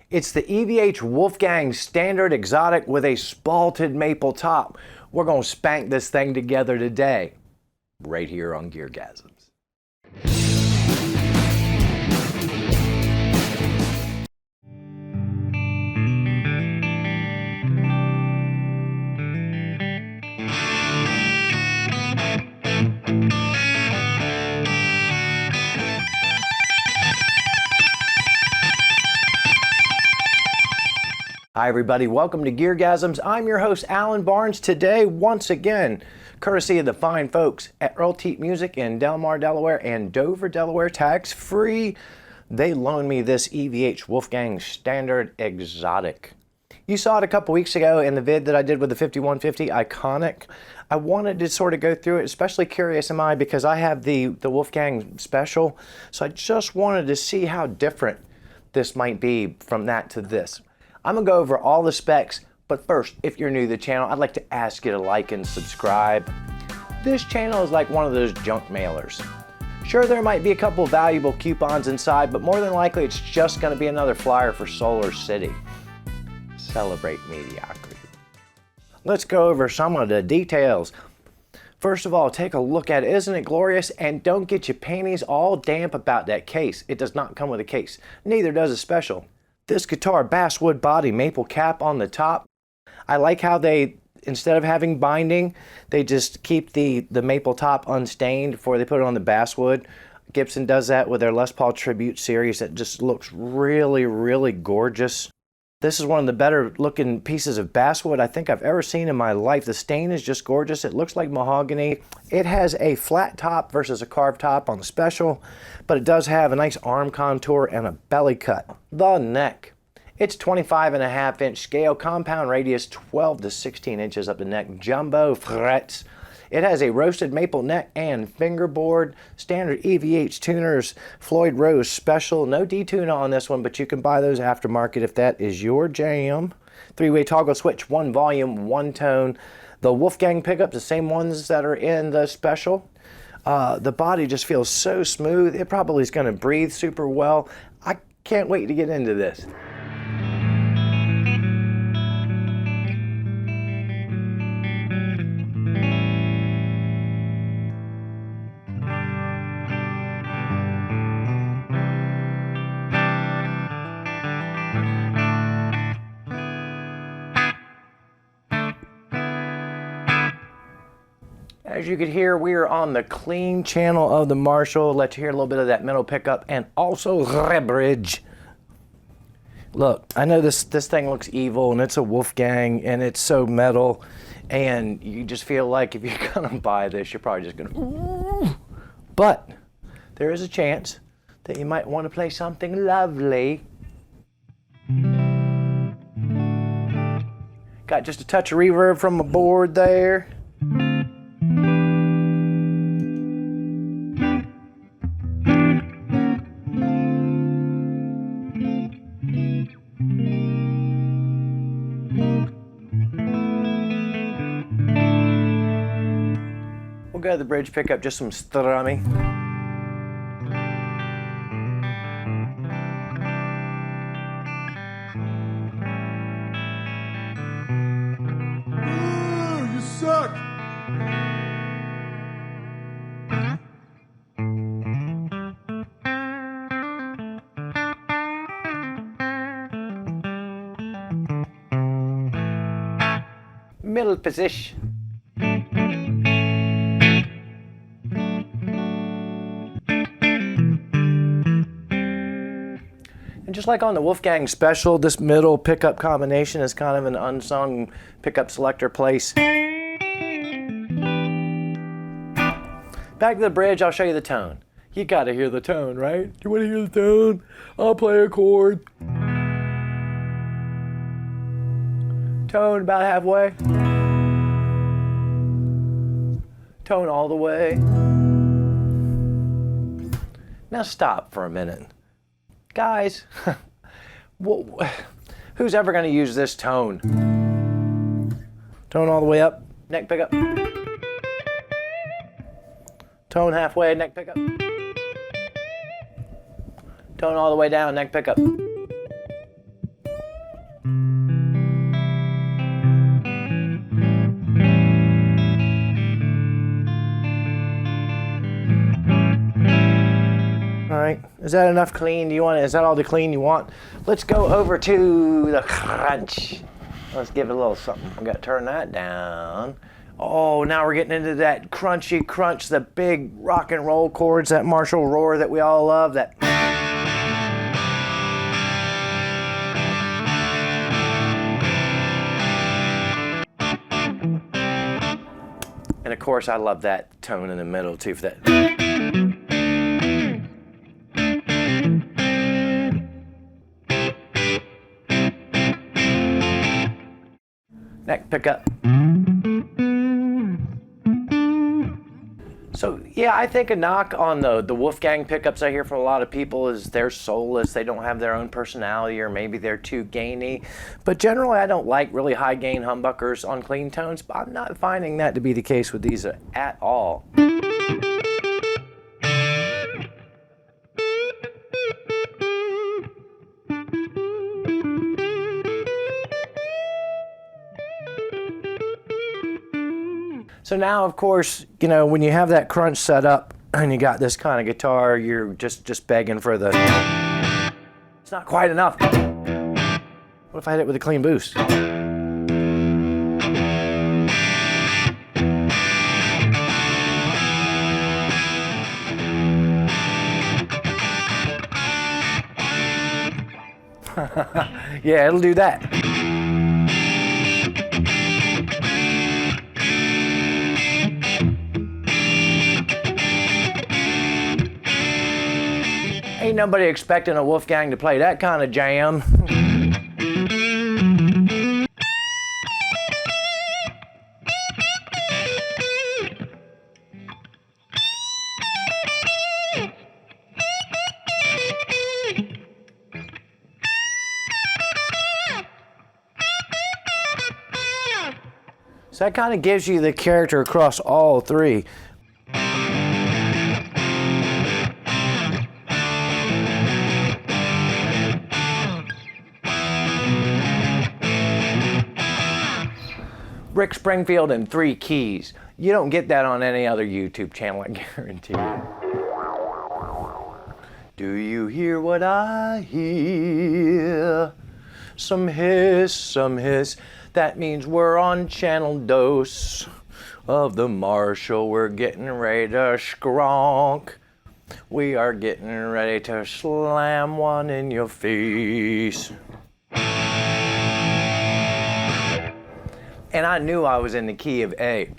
It's the EVH Wolfgang Std Exotic with a Spalted Maple top. We're going to spank this thing together today, right here on Geargasms. Hi everybody, welcome to Geargasms. I'm your host Alan Barnes. Today, once again, courtesy of the fine folks at Earle Teat Music in Delmar, Delaware and Dover, Delaware, tax free, they loaned me this EVH Wolfgang Std Exotic. You saw it a couple weeks ago in the vid that I did with the 5150 Iconic. I wanted to sort of go through it, especially curious am I, because I have the Wolfgang Special, so I just wanted to see how different this might be from that to this. I'm gonna go over all the specs, but first, if you're new to the channel, I'd like to ask you to like and subscribe. This channel is like one of those junk mailers. Sure, there might be a couple valuable coupons inside, but more than likely it's just gonna be another flyer for Solar City. Celebrate mediocrity. Let's go over some of the details. First of all, take a look at it. Isn't it glorious? And don't get your panties all damp about that case. It does not come with a case. Neither does a Special. This guitar, basswood body, maple cap on the top. I like how they, instead of having binding, they just keep the maple top unstained before they put it on the basswood. Gibson does that with their Les Paul Tribute series that just looks really, really gorgeous. This is one of the better looking pieces of basswood I think I've ever seen in my life. The stain is just gorgeous. It looks like mahogany. It has a flat top versus a carved top on the Special, but it does have a nice arm contour and a belly cut. The neck. It's 25.5-inch scale, compound radius 12 to 16 inches up the neck, jumbo frets. It has a roasted maple neck and fingerboard, standard EVH tuners, Floyd Rose Special. No D-Tuna on this one, but you can buy those aftermarket if that is your jam. 3-way toggle switch, 1 volume, 1 tone. The Wolfgang pickups, the same ones that are in the Special. The body just feels so smooth. It probably is going to breathe super well. I can't wait to get into this. As you can hear, we are on the clean channel of the Marshall. Let you hear a little bit of that metal pickup and also the bridge. Look, I know this thing looks evil and it's a Wolfgang and it's so metal, and you just feel like if you're gonna buy this, you're probably just gonna ooh. But there is a chance that you might want to play something lovely. Got just a touch of reverb from the board there. We'll go to the bridge, pick up just some strummy. Ooh, you suck! Middle position. And just like on the Wolfgang Special, this middle pickup combination is kind of an unsung pickup selector place. Back to the bridge, I'll show you the tone. You gotta hear the tone, right? You wanna hear the tone? I'll play a chord. Tone about halfway. Tone all the way. Now stop for a minute. Guys, who's ever going to use this tone? Tone all the way up, neck pickup. Tone halfway, neck pickup. Tone all the way down, neck pickup. Is that enough clean? Is that all the clean you want? Let's go over to the crunch. Let's give it a little something. We got to turn that down. Oh, now we're getting into that crunchy crunch, the big rock and roll chords, that Marshall roar that we all love. That. And of course, I love that tone in the middle too for that. Neck pickup. So yeah, I think a knock on the Wolfgang pickups I hear from a lot of people is they're soulless, they don't have their own personality, or maybe they're too gainy. But generally I don't like really high gain humbuckers on clean tones, but I'm not finding that to be the case with these at all. So now, of course, you know, when you have that crunch set up and you got this kind of guitar, you're just begging for the... It's not quite enough. What if I hit it with a clean boost? Yeah, it'll do that. Ain't nobody expecting a Wolfgang to play that kind of jam. So that kind of gives you the character across all three. Rick Springfield in 3 keys. You don't get that on any other YouTube channel, I guarantee you. Do you hear what I hear? Some hiss, some hiss. That means we're on channel dose of the Marshall. We're getting ready to skronk. We are getting ready to slam one in your face. And I knew I was in the key of A.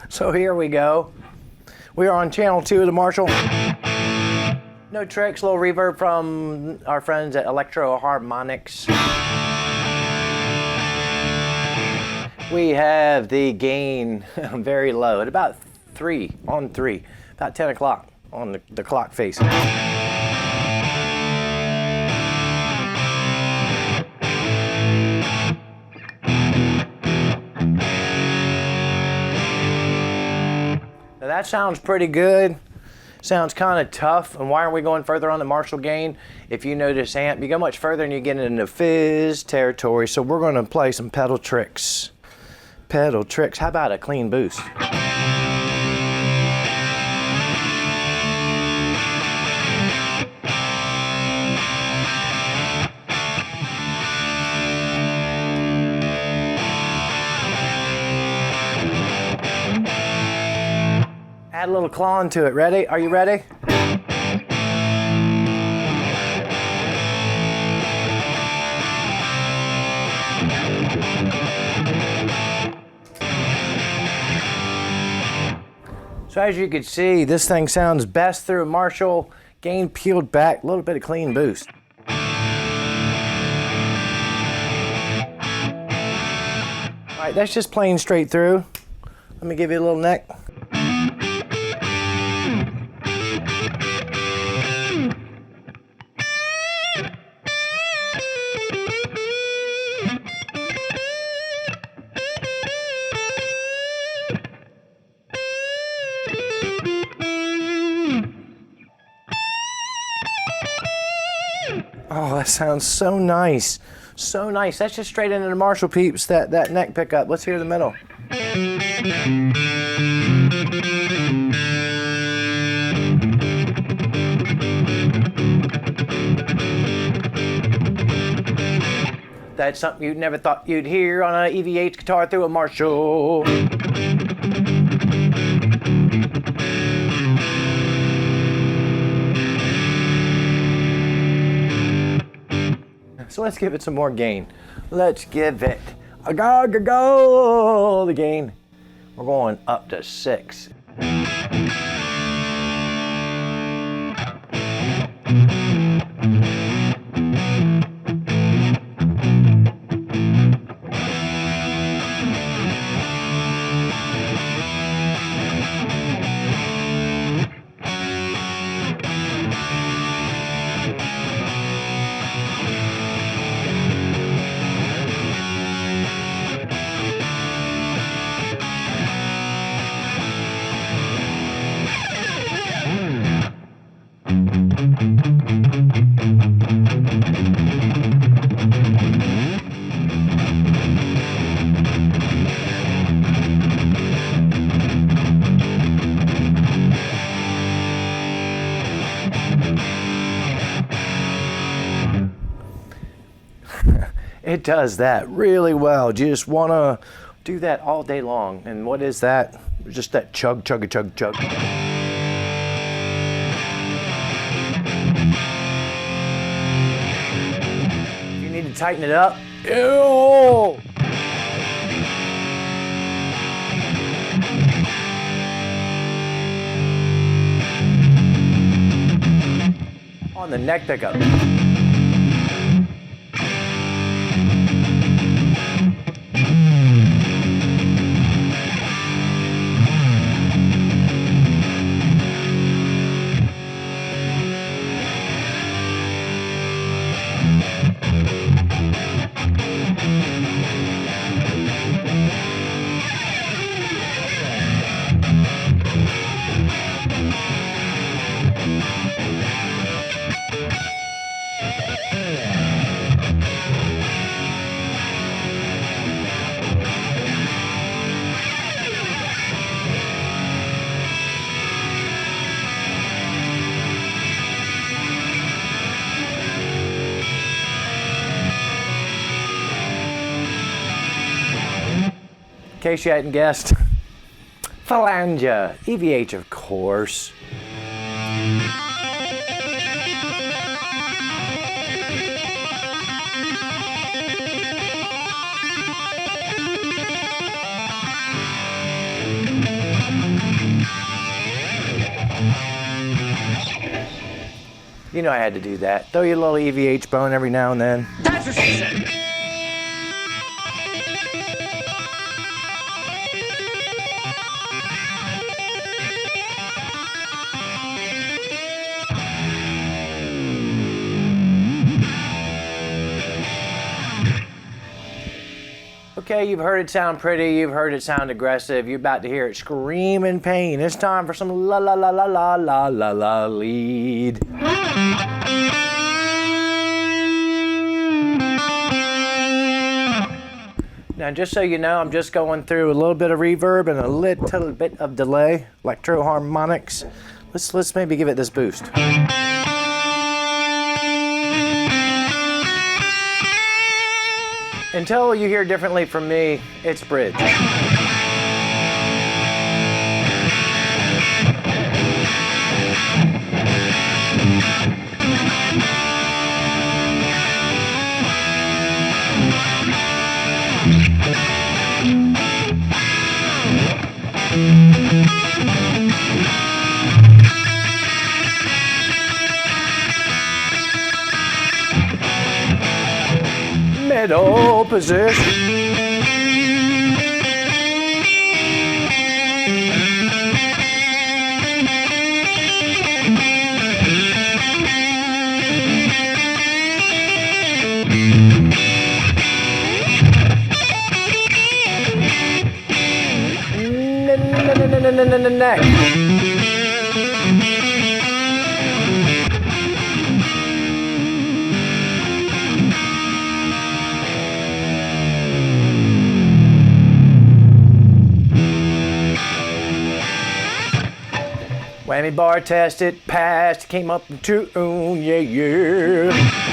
So here we go. We are on channel 2 of the Marshall. No tricks, little reverb from our friends at Electro Harmonics. We have the gain very low at about 3, on 3, about 10 o'clock on the clock face. Now that sounds pretty good. Sounds kind of tough. And why are we going further on the Marshall gain? If you know this amp, you go much further and you get into fizz territory. So we're going to play some pedal tricks. Pedal tricks. How about a clean boost? Add a little clawing to it. Ready? Are you ready? So as you can see, this thing sounds best through a Marshall, gain peeled back, a little bit of clean boost. All right, that's just playing straight through. Let me give you a little neck. Oh, that sounds so nice. So nice. That's just straight into the Marshall peeps, that neck pickup. Let's hear the middle. That's something you never thought you'd hear on an EVH guitar through a Marshall. So let's give it some more gain. Let's give it a go, the gain. We're going up to 6. It does that really well. Just want to do that all day long. And what is that? Just that chug, chug, chug, chug. If you need to tighten it up, ew! On the neck pickup. In case you hadn't guessed, phalange, EVH of course. You know I had to do that. Throw your little EVH bone every now and then. That's what she said. Okay, you've heard it sound pretty, you've heard it sound aggressive, you're about to hear it scream in pain. It's time for some la la la la la la la la lead. Now just so you know, I'm just going through a little bit of reverb and a little bit of delay, electro harmonics. Let's maybe give it this boost. Until you hear differently from me, it's bridge. Middle position. Neck. Whammy bar tested, passed, came up in tune, yeah, yeah.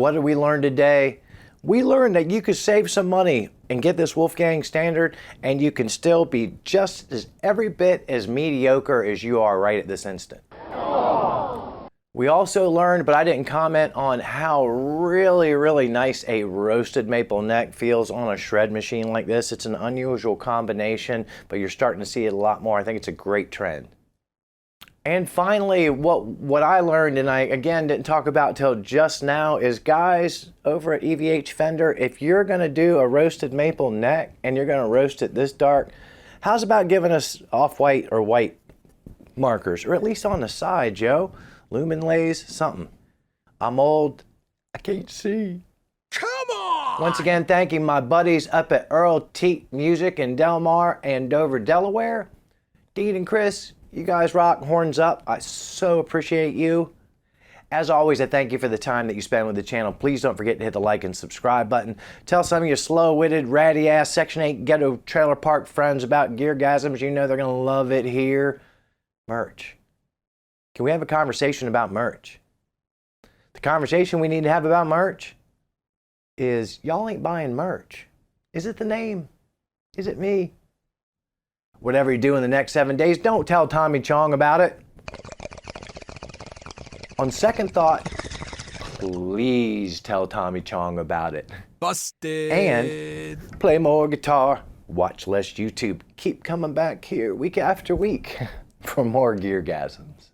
what did we learn today? We learned that you could save some money and get this Wolfgang Standard, and you can still be just as every bit as mediocre as you are right at this instant. We also learned, but I didn't comment on how really nice a roasted maple neck feels on a shred machine like this. It's an unusual combination, but you're starting to see it a lot more. I think it's a great trend. And finally, what I learned, and I again didn't talk about till just now, is guys over at EVH Fender, if you're gonna do a roasted maple neck and you're gonna roast it this dark, how's about giving us off-white or white markers, or at least on the side, Joe? Lumen lays, something. I'm old, I can't see. Come on! Once again, thanking my buddies up at Earle Teat Music in Delmar and Dover, Delaware. Dean and Chris, you guys rock, horns up. I so appreciate you. As always, I thank you for the time that you spend with the channel. Please don't forget to hit the like and subscribe button. Tell some of your slow-witted, ratty-ass Section 8 ghetto trailer park friends about Geargasms. You know they're going to love it here. Merch. Can we have a conversation about merch? The conversation we need to have about merch is y'all ain't buying merch. Is it the name? Is it me? Whatever you do in the next 7 days, don't tell Tommy Chong about it. On second thought, please tell Tommy Chong about it. Busted. And play more guitar, watch less YouTube. Keep coming back here week after week for more Geargasms.